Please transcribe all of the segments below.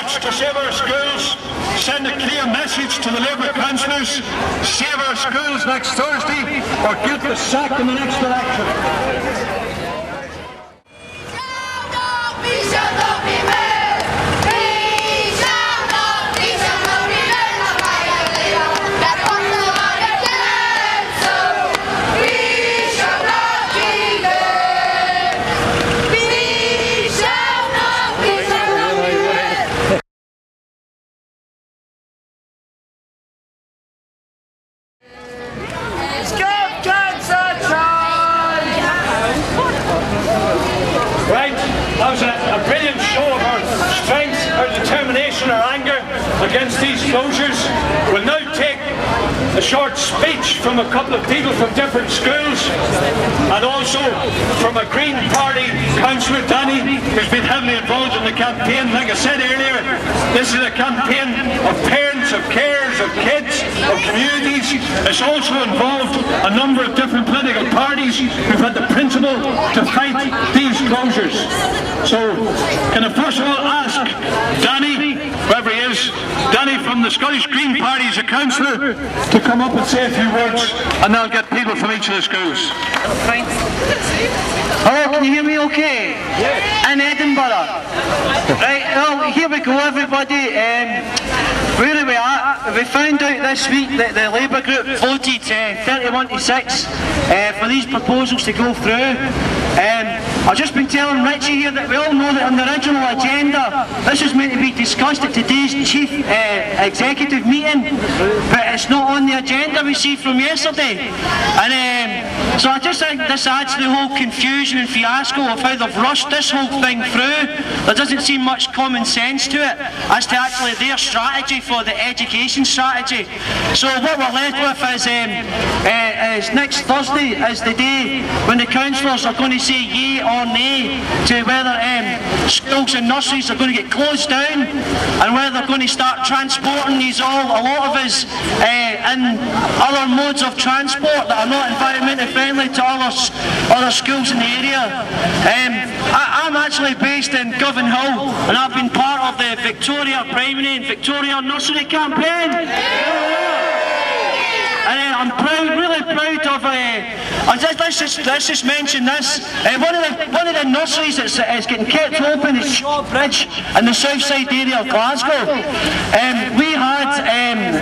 March to Save Our Schools send a clear message to the Labour councillors: save our schools next Thursday or get us sacked in the next election. That was a brilliant show of our strength, our determination, our anger against these closures. We'll now take a short speech from a couple of people from different schools, and also from a Green Party councillor, Danny, who's been heavily involved in the campaign. Like I said earlier, this is a campaign of parents, of carers, of kids, of communities. It's also involved a number of different political parties who've had the principle to fight these closures. So, can I first of all ask Danny, whoever he is, Danny from the Scottish Green Party as a councillor, to come up and say a few words, and I'll get people from each of the schools. Thanks. Hello, can you hear me okay? Yes. In Edinburgh. Right, well, here we go everybody. Where are we at? We found out this week that the Labour group voted 31 to 6 for these proposals to go through. I've just been telling Richie here that we all know that on the original agenda this was meant to be discussed at today's chief executive meeting, but it's not on the agenda we see from yesterday. And so I just think this adds to the whole confusion and fiasco of how they've rushed this whole thing through. There doesn't seem much common sense to it as to actually their strategy for the education strategy. So what we're left with is next Thursday is the day when the councillors are going to say yea or nay to whether schools and nurseries are going to get closed down, and whether they're going to start transporting these a lot of us in other modes of transport that are not environmentally friendly to other schools in the area. I'm actually based in Govan Hill, and I've been part of the Victoria Primary and Victoria Nursery campaign. And I'm proud, really proud of. Let's just mention this. One of the nurseries that's getting kept open is Shawbridge in the south side area of Glasgow. We had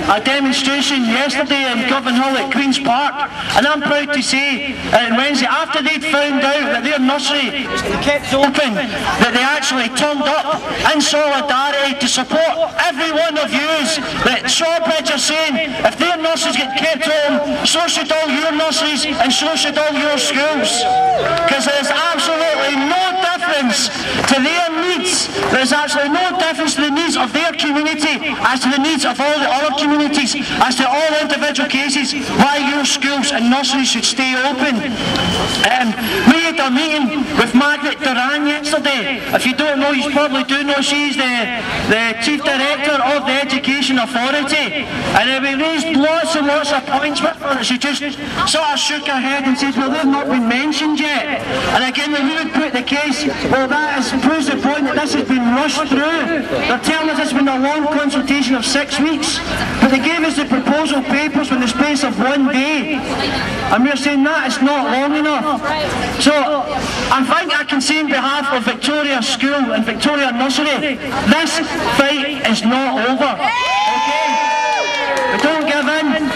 a demonstration yesterday in Govan Hill at Queen's Park, and I'm proud to say on Wednesday, after they'd found out that their nursery was kept open, that they actually turned up in solidarity to support every one of yous. That Shawbridge are saying if their nurseries get kept home, so should all your nurseries and so should all your schools, because there's absolutely no difference to their needs. There's absolutely no difference to the needs of their community as to the needs of all the other communities, as to all individual cases why your schools and nurseries should stay open. We had a meeting with Margaret Duran yesterday. If you don't know, you probably do know, she's the Chief Director of the Education Authority, and we raised lots and lots of points with her. She just sort of shook her head and says, well, they've not been mentioned yet. And again, when we would put the case, well, that proves the point that this has been rushed through. They're telling us it's been a long consultation of 6 weeks, but they gave us the proposal papers in the space of 1 day, and we're saying that is not long enough. So I think I can say on behalf of Victoria School and Victoria Nursery, this fight is not over. Okay? We don't give in.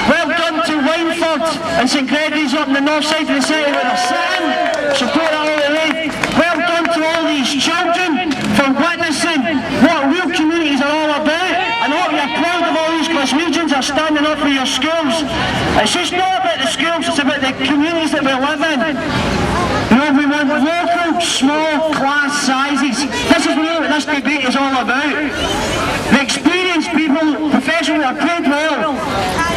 Well done to Wineford and St Gregory's up in the north side of the city where they're sitting. Support that all the way. Well done to all these children for witnessing what real communities are all about. And I hope you're proud of all these Glaswegians are standing up for your schools. It's just not about the schools, it's about the communities that we live in. You know, we want local, small class sizes. This is really what this debate is all about. The experienced people, professionals that are paid well,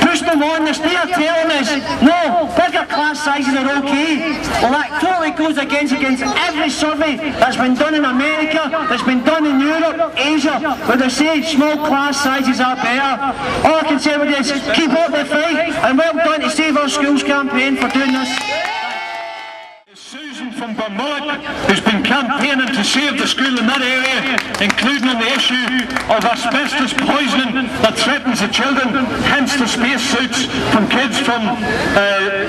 push them on this. They are telling us, no, bigger class sizes are okay. Well, that totally goes against every survey that's been done in America, that's been done in Europe, Asia, where they say small class sizes are better. All I can say with this, keep up the fight, and well done to Save Our Schools campaign for doing this. Susan from Bumullock, who's been campaigning to save the school in that area, including on the issue of asbestos poisoning that threatens the children, hence the spacesuits from kids from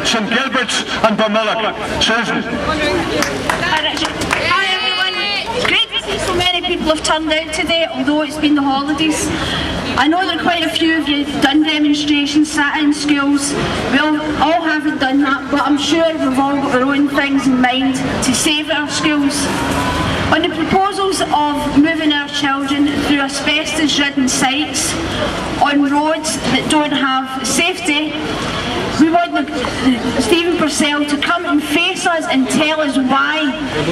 St Gilbert's and Bumullock. Susan. Hi everyone. It's great to see so many people have turned out today, although it's been the holidays. I know that quite a few of you have done demonstrations, sat in schools. We all haven't done that, but I'm sure we've all got our own things in mind to save our schools. On the proposals of moving our children through asbestos-ridden sites on roads that don't have safety, we want Stephen Purcell to come and face us and tell us why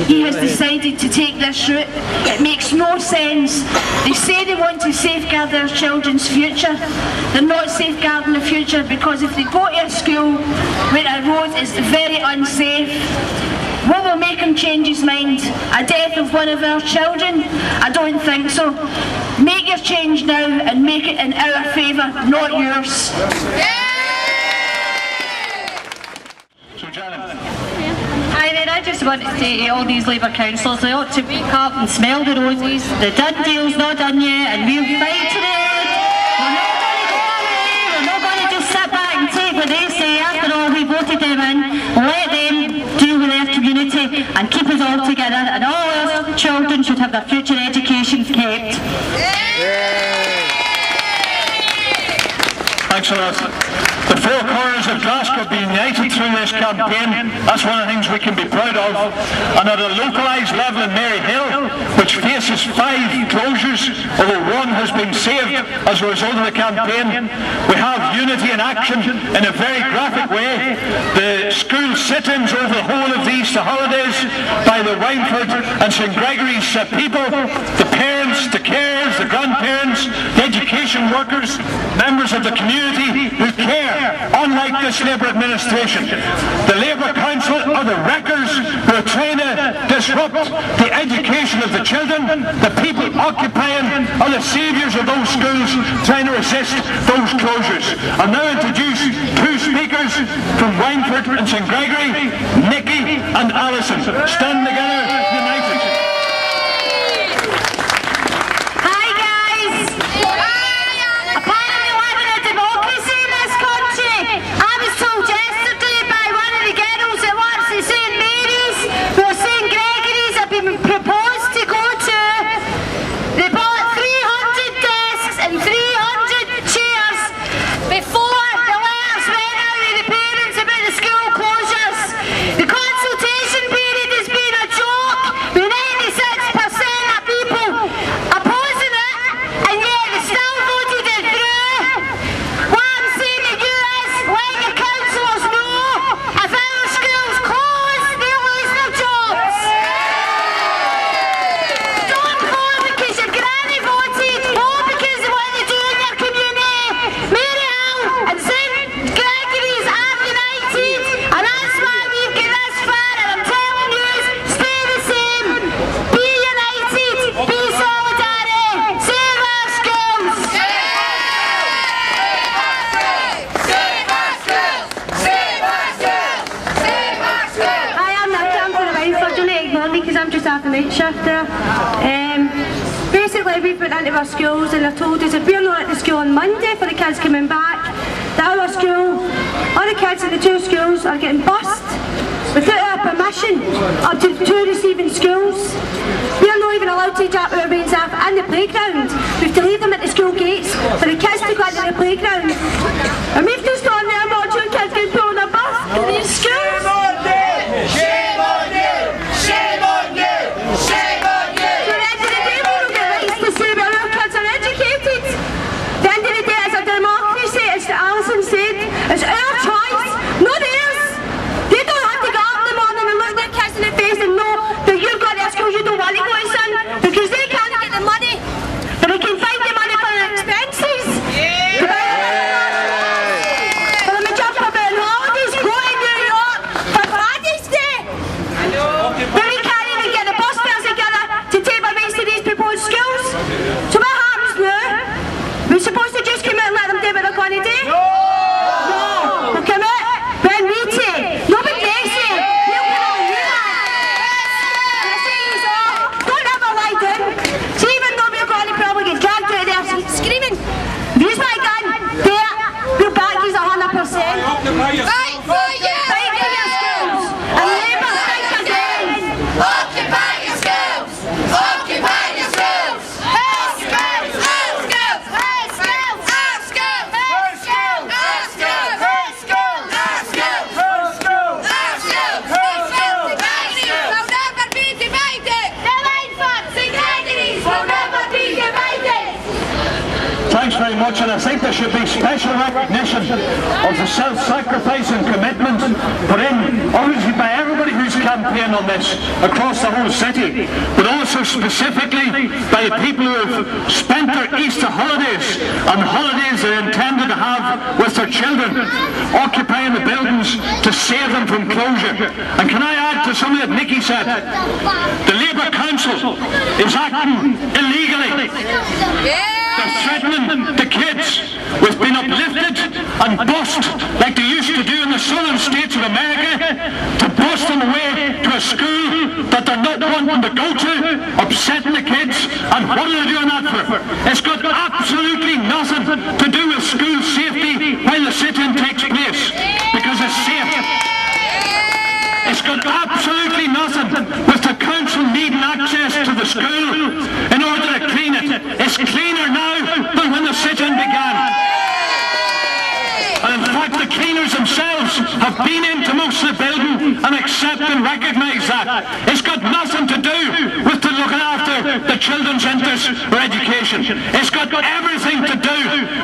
he has decided to take this route. It makes no sense. They say they want to safeguard their children's future. They're not safeguarding the future, because if they go to a school where a road is very unsafe, what will make him change his mind? A death of one of our children? I don't think so. Make your change now and make it in our favour, not yours. Hi there, I just want to say to all these Labour councillors, they ought to wake up and smell the roses. The done deal's not done yet, and we'll fight to the end. We're not going to go away, we're not going to just sit back and take what they say. After all, we voted them in. Let them deal with their community and keep us all together, and all our children should have their future education kept. Thanks a lot. The four corners of Glasgow have been united through this campaign. That's one of the things we can be proud of. And at a localised level in Maryhill, which faces 5 closures, although one has been saved as a result of the campaign, we have unity in action in a very graphic way. The school sit-ins over the whole of the Easter holidays by the Wynford and St Gregory's people, the parents, the carers, the grandparents, the education workers, members of the community who care. Unlike this Labour administration, the Labour Council are the wreckers who are trying to disrupt the education of the children. The people occupying are the saviours of those schools trying to resist those closures. I'll now introduce 2 speakers from Wynford and St Gregory, Nicky and Alison. Stand together, united. Basically, we've been into our schools and they've told us if we're not at the school on Monday for the kids coming back, that our school, all the kids at the 2 schools are getting bussed without our permission up to 2 receiving schools. We are not even allowed to drop our reins off in the playground. We have to leave them at the school gates for the kids to go into the playground. And we've just gone there and watched our kids getting put on a bus in these schools. Shame on you! Shame on you! Shame on you! Shame on you! At the end of the day, we don't get rights to say where our kids are educated. At the end of the day, it's a democracy, as Alison said. It's our choice, not theirs. They don't have to get up in the morning and look their kids in the face and know that you've got their school you don't want to go to, son, because they can't get the money. But they can find the money for their expenses. Yeah. very much, and I think there should be special recognition of the self-sacrifice and commitment put in, obviously by everybody who's campaigned on this across the whole city, but also specifically by the people who have spent their Easter holidays and holidays they're intended to have with their children, occupying the buildings to save them from closure. And can I add to something that Nicky said? The Labour Council is acting illegally. They're threatening the kids with being uplifted and bussed like they used to do in the southern states of America, to bus them away to a school that they're not wanting to go to, upsetting the kids. And what are they doing that for? It's got absolutely nothing to do with school safety while the sit-in takes place, because it's safe. It's got absolutely nothing with the council needing access to the school in order to clean it. It's cleaner now than when the sit-in began. And in fact, the cleaners themselves have been into most of the building and accept and recognise that. It's got nothing to do with the looking after the children's interests or education. It's got everything to do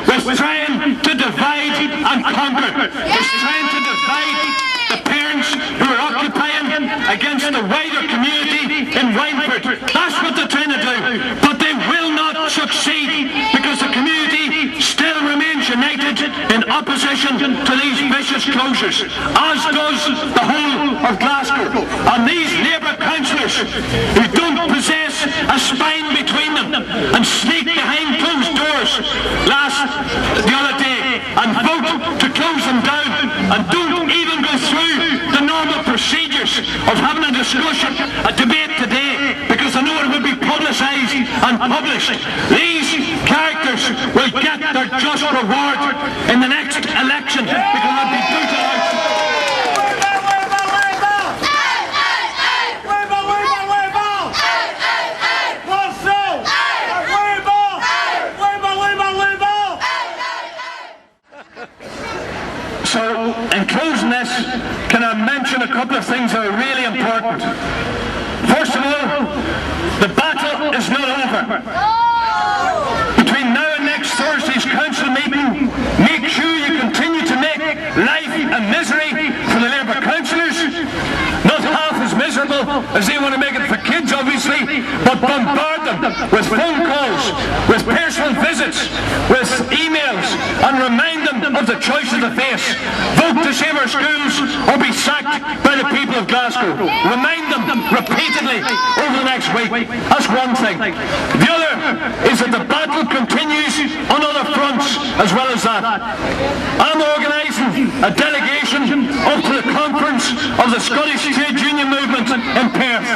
with trying to divide and conquer. It's trying to divide the parents who are occupying against the wider community in Wynford. That's what they're trying to do. But they will not succeed, because the community still remains united in opposition to these vicious closures, as does the whole of Glasgow. And these Labour councillors who don't possess a spine between them and sneak behind closed doors the other day and vote to close them down and don't even go through the normal procedures of having a discussion, a debate today, because I know it will be publicised and published. These characters will get their just reward in the next election, because they'll be brutalised. So, in closing this, can I mention a couple of things that are really important? First of all, the battle is not over. Between now and next Thursday's council meeting, make sure you continue to make life a misery for the Labour councillors. Not half as miserable as they want to make it for kids, obviously, but bombard them with phone calls, with personal visits, with emails, and remind them of the choices they face. Vote to save our schools or be sacked by the people of Glasgow. Remind them repeatedly over the next week. That's one thing. The other is that the battle continues on other fronts as well as that. I'm organising a delegation up to the conference of the Scottish Trade Union Movement in Perth.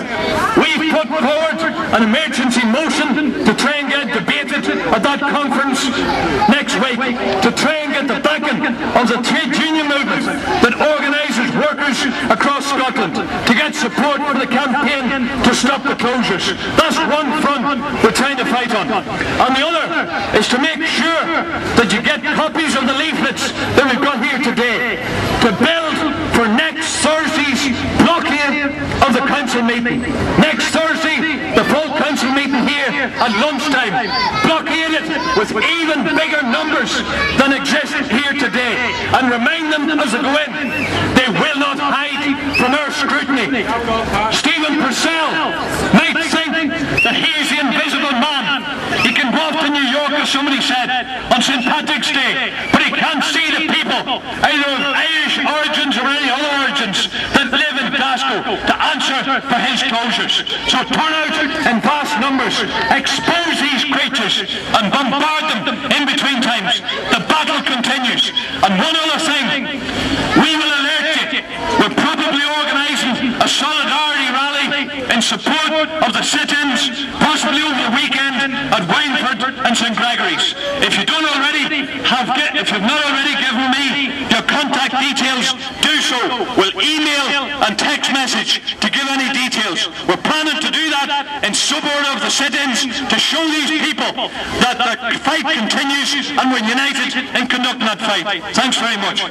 We've put forward an emergency motion to try and get debated at that conference next week, to try and get the backing of the trade union movement that organises workers across Scotland, to get support for the campaign to stop the closures. That's one front we're trying to fight on. And the other is to make sure that you get copies of the leaflets that we've got here today, to build for next Thursday's blockade of the council meeting. Next Thursday, the full council meeting here at lunchtime, blockade it with even bigger numbers than exist here today, and remind them as they go in, they will not hide from our scrutiny. Stephen Purcell might think that he is the invisible man. He can go off to New York, as somebody said, on St. Patrick's Day, but he can't see the people, either of Irish origins or any other origins, that live in Glasgow to answer for his closures. So turn out in vast numbers, expose these creatures and bombard them in between times. The battle continues. And one other thing, we will alert you. We're probably organising a solidarity rally in support of the sit-ins, possibly over the weekend at Wynford and St. Gregory's. If you've not already given me your contact details, do so. We'll email and text message to give any details. We're planning to do that in support of the sit-ins, to show these people that the fight continues and we're united in conducting that fight. Thanks very much.